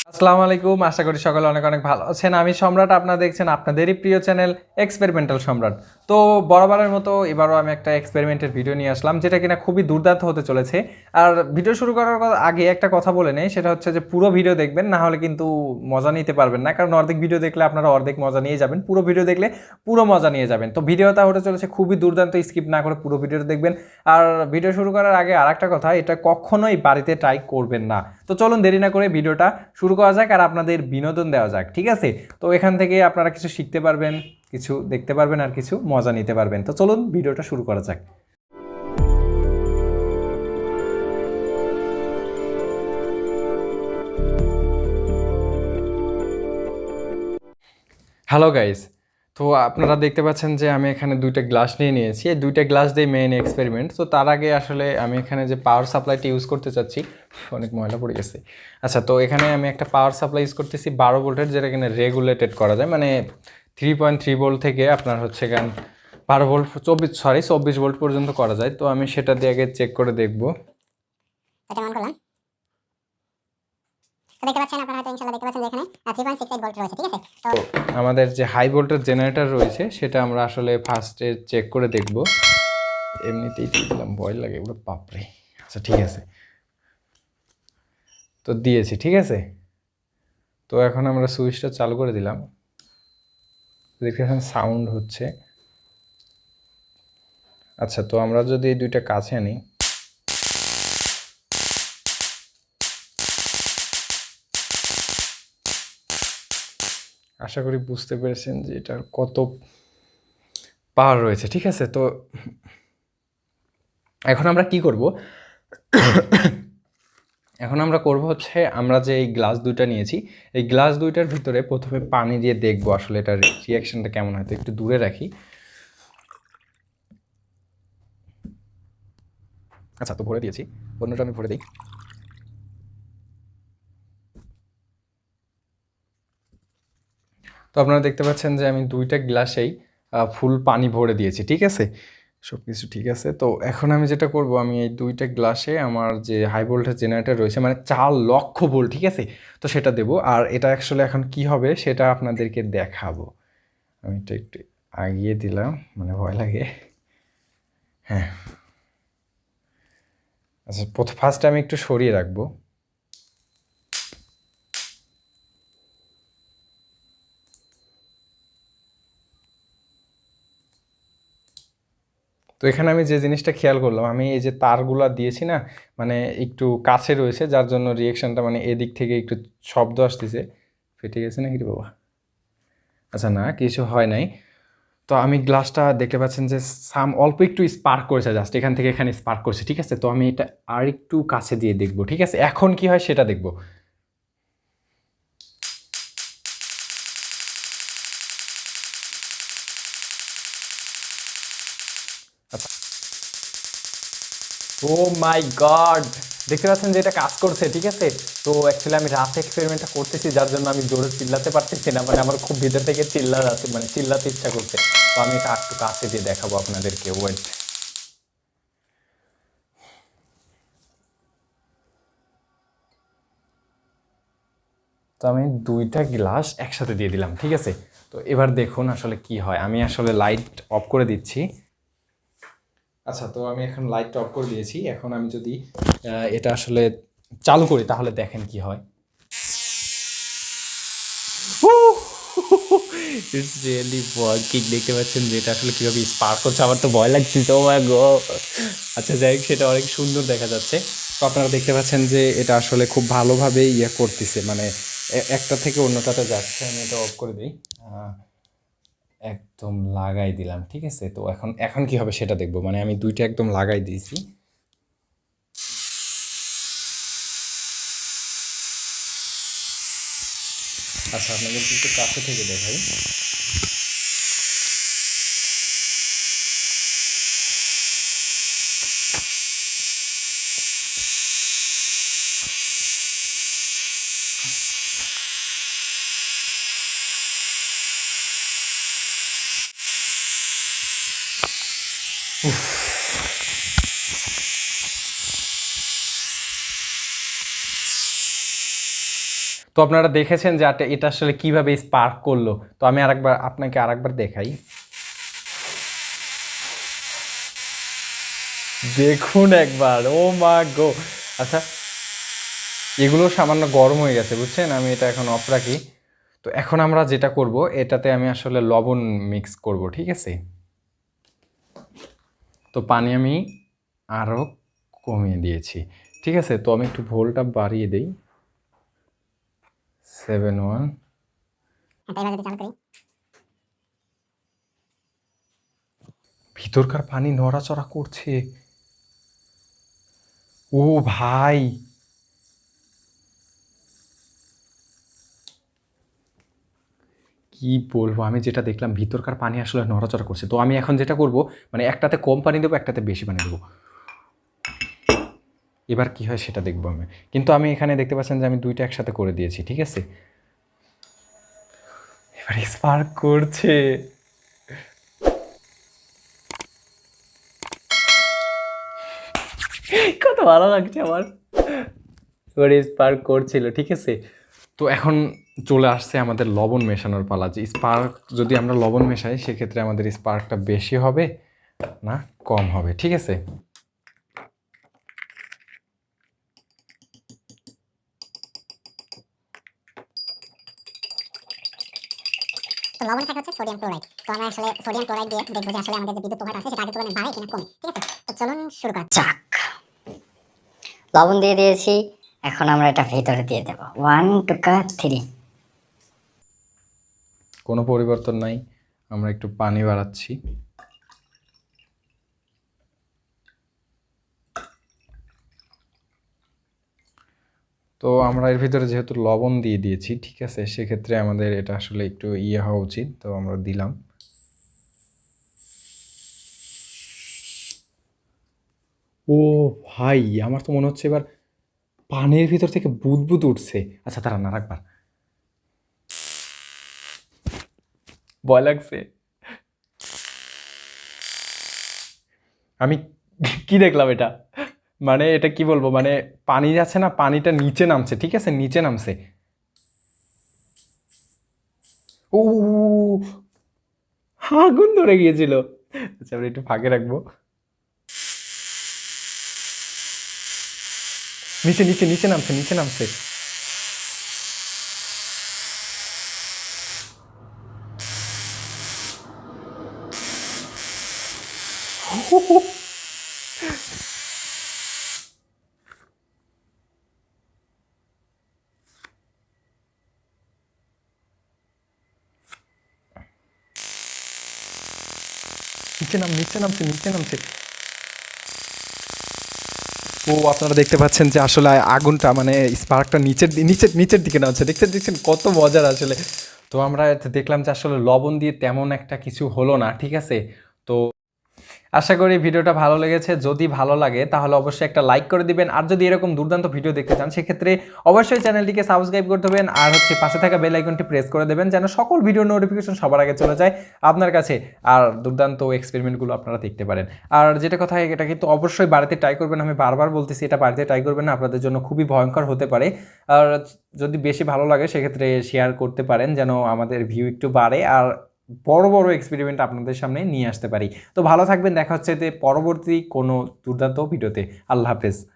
আসসালামু আলাইকুম, আশা করি সকলে অনেক অনেক ভালো আছেন। আমি সম্রাট, আপনারা দেখছেন আপনাদেরই প্রিয় চ্যানেল এক্সপেরিমেন্টাল সম্রাট। তো বরাবরের মতো এবারও আমি একটা এক্সপেরিমেন্টের ভিডিও নিয়ে আসলাম, যেটা কিনা খুবই দুর্দান্ত হতে চলেছে। আর ভিডিও শুরু করার আগে একটা কথা বলে নেই, সেটা হচ্ছে যে পুরো ভিডিও দেখবেন, না হলে কিন্তু মজা নিতে পারবেন না। কারণ অর্ধেক ভিডিও দেখলে আপনারা অর্ধেক মজা নিয়ে যাবেন, পুরো ভিডিও দেখলে পুরো মজা নিয়ে যাবেন। তো ভিডিওটা হতে চলেছে খুবই দুর্দান্ত, স্কিপ না করে পুরো ভিডিওটা দেখবেন। আর ভিডিও শুরু করার আগে আর একটা কথা, এটা কখনোই বাড়িতে ট্রাই করবেন না। তো চলুন দেরি না করে ভিডিওটা শুরু করা যাক আর আপনাদের বিনোদন দেওয়া যাক, ঠিক আছে? তো এখান থেকে আপনারা কিছু শিখতে পারবেন, কিছু দেখতে পারবেন আর কিছু মজা নিতে পারবেন। তো চলুন ভিডিওটা শুরু করা যাক। হ্যালো গাইস, তো আপনারা দেখতে পাচ্ছেন যে আমি এখানে দুইটা গ্লাস নিয়ে নিয়েছি। এই দুইটা গ্লাস দিয়ে মেইন এক্সপেরিমেন্ট। তো তার আগে আসলে আমি এখানে যে পাওয়ার সাপ্লাইটা ইউজ করতে চাচ্ছি, অনেক ময়লা পড়ে গেছে। আচ্ছা, তো এখানে আমি একটা পাওয়ার সাপ্লাই ইউজ করতেছি 12 ভোল্টের, যেটা এখানে রেগুলেটেড করা যায়, মানে 3.3 ভোল্ট থেকে আপনার হচ্ছে এখান 12 ভোল্ট 24 ভোল্ট পর্যন্ত করা যায়। তো আমি সেটা দিয়ে আগে চেক করে দেখবো। এটা অন করলাম। তো দেখতে পাচ্ছেন, আপনারা হয়তো ইনশাআল্লাহ দেখতে পাচ্ছেন যে এখানে 3.68 ভোল্ট রয়েছে, ঠিক আছে? তো আমাদের যে হাই ভোল্টেজ জেনারেটর রয়েছে সেটা আমরা আসলে ফার্স্টে চেক করে দেখব। এমনিতেই দিলাম, ভয় লাগে ওটা, বাপরে। আচ্ছা ঠিক আছে, তো দিয়েছি, ঠিক আছে। তো এখন আমরা সুইচটা চালু করে দিলাম, দেখেন সাউন্ড হচ্ছে। আচ্ছা, তো আমরা যদি এই দুইটা কাছে আনি, আশা করি বুঝতে পেরেছেন যে এটার কত পাওয়ার রয়েছে, ঠিক আছে। তো এখন আমরা কি করব, এখন আমরা করব হচ্ছে, আমরা যে এই গ্লাস দুইটা নিয়েছি, এই গ্লাস দুইটার ভিতরে প্রথমে পানি দিয়ে দেখবো আসলে এটার রিয়াকশনটা কেমন হয়। তো একটু দূরে রাখি। আচ্ছা, তো ভরে দিয়েছি, অন্যটা আমি ভরে দিই। তো আপনারা দেখতে পাচ্ছেন যে আমি দুইটা গ্লাসেই ফুল পানি ভরে দিয়েছি, ঠিক আছে, সব কিছু ঠিক আছে। তো এখন আমি যেটা করব, আমি এই দুইটা গ্লাসে আমার যে হাই ভোল্টেজ জেনারেটর রয়েছে, মানে 4 লক্ষ ভোল্ট, ঠিক আছে, তো সেটা দেব। আর এটা অ্যাকচুয়ালি এখন কি হবে সেটা আপনাদেরকে দেখাবো। আমি এটা একটু আগিয়ে দিলাম, মানে ভয় লাগে। হ্যাঁ, আচ্ছা, ফার্স্টে আমি একটু সরিয়ে রাখবো। তো এখানে আমি যে জিনিসটা খেয়াল করলাম, আমি এই যে তারগুলা দিয়েছি না, মানে একটু কাছে রয়েছে, যার জন্য রিয়েকশনটা মানে এদিক থেকে একটু শব্দ আসতেছে। ফেটে গেছে নাকি রে বাবা? আচ্ছা, না, কিছু হয় নাই। তো আমি গ্লাসটা দেখতে পাচ্ছেন যে অল্প একটু স্পার্ক করেছে, জাস্ট এখান থেকে এখানে স্পার্ক করছে, ঠিক আছে। তো আমি এটা আর একটু কাছে দিয়ে দেখবো, ঠিক আছে, এখন কি হয় সেটা দেখবো। আচ্ছা, ও মাই গড, দেখতে পাচ্ছেন যে এটা কাজ করছে, ঠিক আছে। তো অ্যাকচুয়ালি আমি রাতে এক্সপেরিমেন্টটা করতেছি, যার জন্য আমি জোরে চিল্লাতে পারতেছি না, মানে আমার খুব ভিতর থেকে চিল্লাতে, মানে চিল্লাতে ইচ্ছা করছে। তো আমি এটা একটু কাছে দিয়ে দেখাবো আপনাদেরকে, ওয়েট। তো আমি দুইটা গ্লাস একসাথে দিয়ে দিলাম, ঠিক আছে। তো এবার দেখুন আসলে কি হয়। আমি আসলে লাইট অফ করে দিচ্ছি। আচ্ছা, তো আমি এখন লাইটটা অফ করে দিয়েছি। এখন আমি যদি এটা আসলে চালু করি, তাহলে দেখেন কি হয়। ইটস রিয়েলি ওয়ার্কিং, দেখতে পাচ্ছেন যে এটা আসলে কীভাবে স্পার্ক হচ্ছে। আমার তো ভয় লাগছে, ও মাই গড। আচ্ছা যাই হোক, সেটা অনেক সুন্দর দেখা যাচ্ছে। তো আপনারা দেখতে পাচ্ছেন যে এটা আসলে খুব ভালোভাবে ইয়ে করতেছে, মানে একটা থেকে অন্যটাতে যাচ্ছে। আমি এটা অফ করে দিই, একদম লাগাই দিলাম, ঠিক আছে। তো এখন এখন কি হবে সেটা দেখবো, মানে আমি দুইটা একদম লাগাই দিয়েছি। আচ্ছা, আপনাদের একটু কাছে থেকে দেখাই। তো আপনারা দেখেছেন যে এটা আসলে কিভাবে স্পার্ক করলো। তো আমি আপনাকে আরেকবার দেখাই, দেখুন একবার। ও মা গো। আচ্ছা, এগুলো সামান্য গরম হয়ে গেছে বুঝছেন, আমি এটা এখন অফ রাখি। তো এখন আমরা যেটা করব, এটাতে আমি আসলে লবণ মিক্স করব, ঠিক আছে। তো পানি আমি আরও কমিয়ে দিয়েছি, ঠিক আছে। তো আমি একটু ভোল্টটা বাড়িয়ে দিই, 7-1। এবার যদি চালু করি, ভিতরকার পানি নড়াচড়া করছে। ও ভাই, কি বলবো, আমি যেটা দেখলাম ভিতরকার পানি আসলে নড়াচড়া করছে। তো আমি এখন যেটা করব, মানে একটাতে কম পানি দেবো, একটাতে বেশি পানি দেবো। এবার কি হয় সেটা দেখবো আমি। কিন্তু আমি এখানে দেখতে পাচ্ছেন যে আমি দুইটা একসাথে করে দিয়েছি, ঠিক আছে। এবার স্পার্ক করছে। কত ভালো লাগছে আমার। এবার স্পার্ক করছিল, ঠিক আছে। তো এখন চলে আসছে আমাদের লবণ মেশানোর পালা। যে স্পার্ক যদি আমরা লবণ মেশাই, সেক্ষেত্রে আমাদের স্পার্কটা বেশি হবে না কম হবে, ঠিক আছে। তো লবণে থাকে হচ্ছে সোডিয়াম ক্লোরাইড। তো আমরা আসলে সোডিয়াম ক্লোরাইড দিয়ে দেখবো যে আসলে আমাদের যে বিদ্যুৎ প্রবাহ আছে সেটা আগের তুলনায় বাড়ে কিনা কমে, ঠিক আছে। তো চলুন শুরু করা যাক। লবণ দিয়ে দিয়েছি, এখন আমরা এটা ভিতরে দিয়ে দেব। 1 2 3। কোনো পরিবর্তন নাই, আমরা একটু পানি বাড়াচ্ছি। তো আমরা এর ভিতরে যেহেতু লবণ দিয়ে দিয়েছি, ঠিক আছে, সেক্ষেত্রে আমাদের এটা আসলে একটু হওয়া উচিত। তো আমরা দিলাম। ও ভাই, আমার তো মনে হচ্ছে এবার পানির ভিতর থেকে বুদবুদ উঠছে। আচ্ছা তারা না রাখবার, ভয় লাগছে। আমি কি দেখলাম এটা, মানে এটা কি বলবো, মানে পানি আছে না, পানিটা নিচে নামছে, ঠিক আছে, নিচে নামছে। ও, আগুন ধরে গিয়েছিল। আচ্ছা আমরা একটু ফাঁকে রাখবো। নিচে নিচে নিচে নামছে, নিচে নামছে। নিচে নিচে নামছে, নিচে নামছে। ও আপনারা দেখতে পাচ্ছেন যে আসলে আগুনটা, মানে স্পার্কটা নিচের নিচের নিচের দিকে নামছে, দেখছেন দেখছেন কত মজার আসলে। তো আমরা দেখলাম যে আসলে লবণ দিয়ে তেমন একটা কিছু হলো না, ঠিক আছে। তো আশা করি ভিডিওটা ভালো লেগেছে। যদি ভালো লাগে তাহলে অবশ্যই একটা লাইক করে দিবেন। আর যদি এরকম দুর্দান্ত ভিডিও দেখতে চান, সেক্ষেত্রে অবশ্যই চ্যানেলটিকে সাবস্ক্রাইব করতে হবে। আর পাশে থাকা বেল আইকনটি প্রেস করে দেবেন, যেন সকল ভিডিওর নোটিফিকেশন সবার আগে চলে যায় আপনার কাছে। আর দুর্দান্ত এক্সপেরিমেন্টগুলো আপনারা দেখতে পারেন। আর যেটা কথা, এটা কিন্তু অবশ্যই বাড়িতে ট্রাই করবেন। আমি বারবার বলতেছি, এটা বাড়িতে ট্রাই করবেন না, আপনাদের জন্য খুবই ভয়ঙ্কর হতে পারে। আর যদি বেশি ভালো লাগে সেক্ষেত্রে শেয়ার করতে পারেন, যেন আমাদের ভিউ একটু বাড়ে আর বড় বড় এক্সপেরিমেন্ট আপনাদের সামনে নিয়ে আসতে পারি। তো ভালো থাকবেন, দেখা হচ্ছে যে পরবর্তী কোনো দুর্দান্ত ভিডিওতে। আল্লাহ হাফেজ।